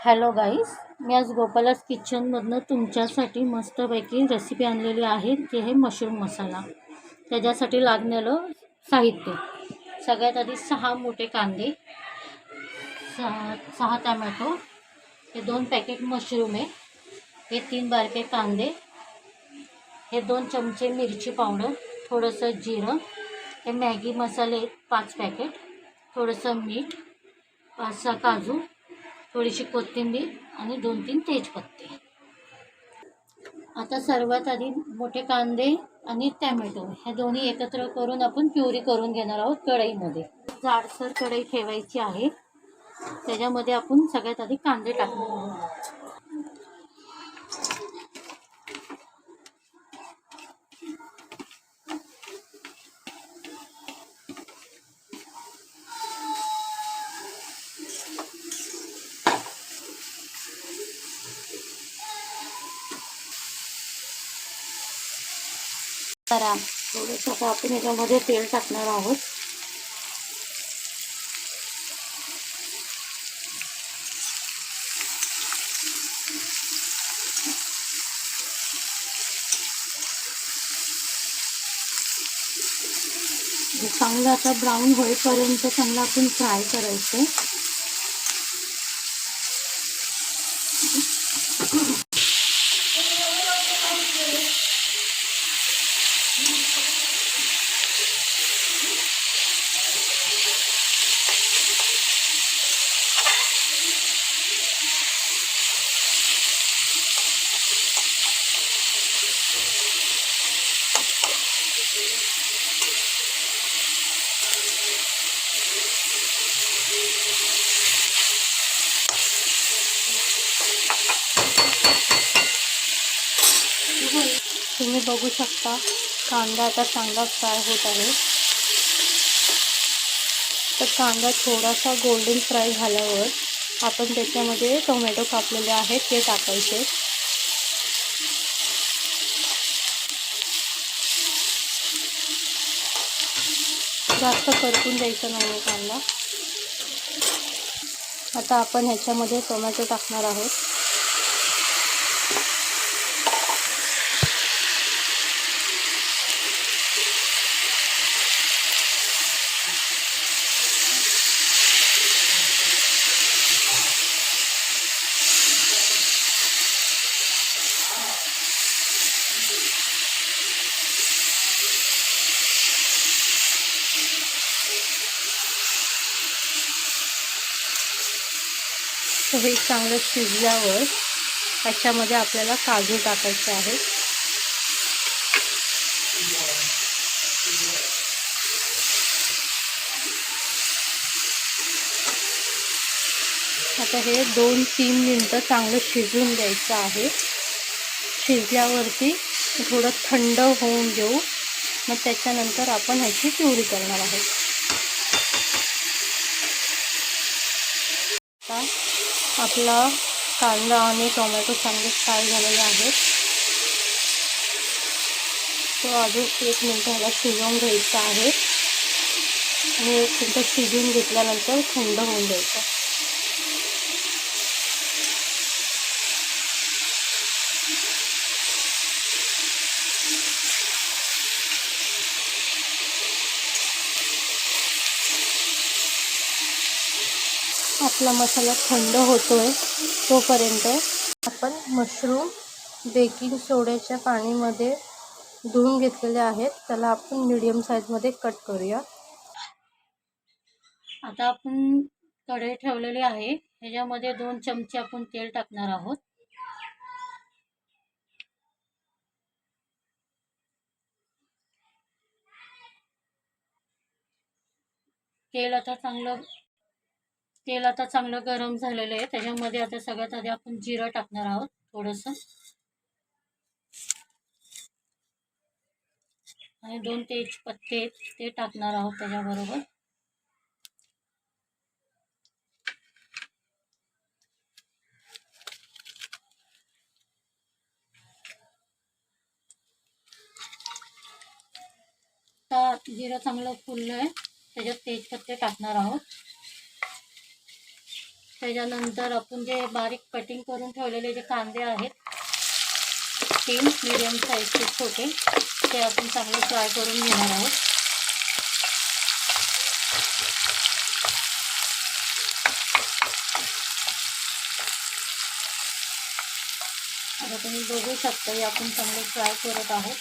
Hello गाईस, मी आज गोपालास किचनमधनं तुमच्यासाठी मस्तपैकी रेसिपी आणलेली आहे. ते आहे मशरूम मसाला. त्याच्यासाठी लागणारं साहित्य, सगळ्यात आधी 6 मोठे कांदे, 6 टमॅटो, हे 2 पॅकेट मशरूम आहे, हे 3 बारके कांदे, हे 2 चमचे मिरची पावडर, थोडंसं जिरं, हे मॅगी मसाले 5 पॅकेट, थोडंसं मीठ, 5-6 काजू, थोडीशी कोथिंबीर आणि 2-3 तेजपत्ते. आता सर्वात आधी मोठे कांदे आणि टॅमॅटो हे दोन्ही एकत्र करून आपण प्युरी करून घेणार आहोत. कढईमध्ये जाडसर कढई ठेवायची आहे. त्याच्यामध्ये आपण सगळ्यात आधी कांदे टाकणार आहोत. थोडंसं आता आपण याच्यामध्ये तेल टाकणार आहोत. चांगलं आता ब्राऊन होईपर्यंत चांगलं आपण फ्राय करायचं. तुम्ही बघू शकता कांदा आता चांगला फ्राय होत आहे. तर कांदा थोडासा गोल्डन फ्राय झाल्यावर आपण त्याच्यामध्ये टोमॅटो कापलेले आहेत ते टाकायचे. जास्त परतून द्यायचं नाही कांदा. आता आपण ह्याच्यामध्ये टोमॅटो टाकणार आहोत. हे चांगलं शिजल्यावर ह्याच्यामध्ये आपल्याला काजू टाकायचे आहेत. आता हे 2-3 मिनटं चांगलं शिजून द्यायचं आहे. शिजल्यावरती थोडं थंड होऊन देऊ, मग त्याच्यानंतर आपण ह्याची प्युरी करणार आहोत. आपला कांदा आणि टोमॅटो चांगले फ्राय झालेले आहेत. तो अजून 1 मिनिट ह्याला शिजवून घ्यायचा आहे आणि 1 मिनिट शिजवून घेतल्यानंतर थंड होऊन द्यायचं. आपला मसाला थंड होतोय तोपर्यंत आपण मशरूम बेकिंग सोड्याच्या पाणीमध्ये धुवून घेतलेले आहेत. त्याला आपण मीडियम साईजमध्ये कट करूया. आता आपण कढई ठेवलेली आहे. ह्याच्यामध्ये 2 चमचे आपण तेल टाकणार आहोत. तेल आता चांगलं गरम झालेलं आहे. त्याच्यामध्ये आता सगळ्यात आधी आपण जिरं टाकणार आहोत थोडंसं, आणि 2 तेजपत्ते ते टाकणार आहोत त्याच्याबरोबर. आता जिरं चांगलं फुललं आहे, त्याच्यात तेजपत्ते टाकणार आहोत. त्याच्यानंतर आपण जे बारीक कटिंग करून ठेवलेले जे कांदे आहेत 3 मीडियम साईजचे छोटे, ते आपण चांगले फ्राय करून घेणार आहोत. आता तुम्ही बघू शकता हे आपण चांगले फ्राय करत आहोत.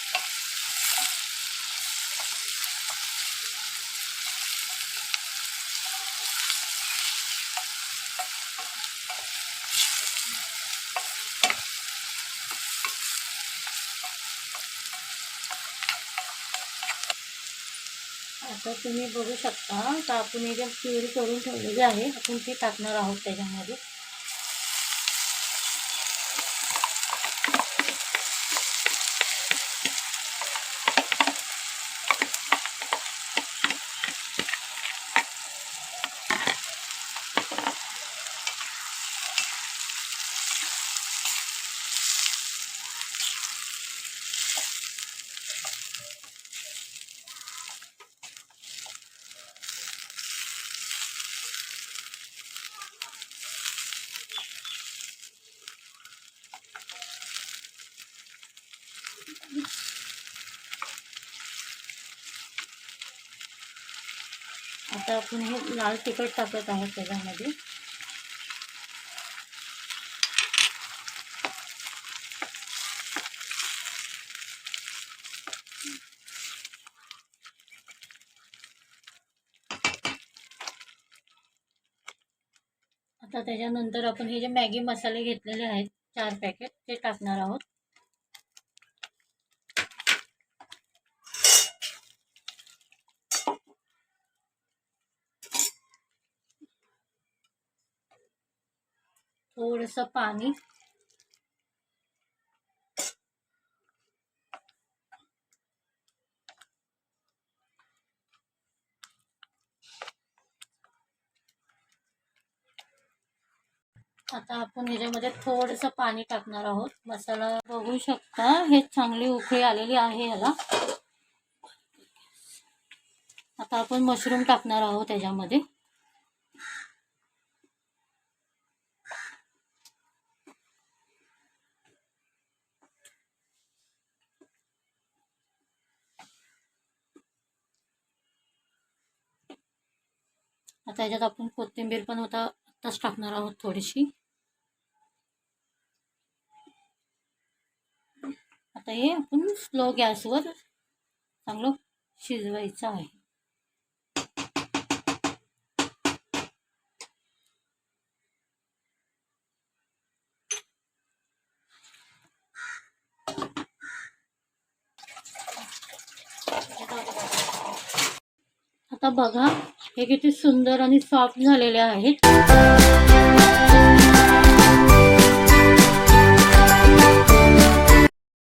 आता तुम्ही बघू शकता तर आपण हे जे प्युरी करून ठेवलेली आहे आपण ती टाकणार आहोत त्याच्यामध्ये. आता आपण हे लाल तिखट टाकत आहोत त्याच्यामध्ये. आता त्याच्यानंतर आपण हे जे मॅगी मसाले घेतलेले आहेत 4 पॅकेट ते टाकणार आहोत. थोडंसं पाणी, आता आपण ह्याच्यामध्ये थोडंसं पाणी टाकणार आहोत. मसाला बघू शकता हे चांगली उकळी आलेली आहे ह्याला. आता आपण मशरूम टाकणार आहोत त्याच्यामध्ये. आता ह्याच्यात आपण कोथिंबीर पण आत्ताच टाकणार आहोत थोडीशी. आता हे आपण स्लो गॅसवर चांगलं शिजवायचं आहे. आता बघा हे किती सुंदर आणि सॉफ्ट झालेले आहेत.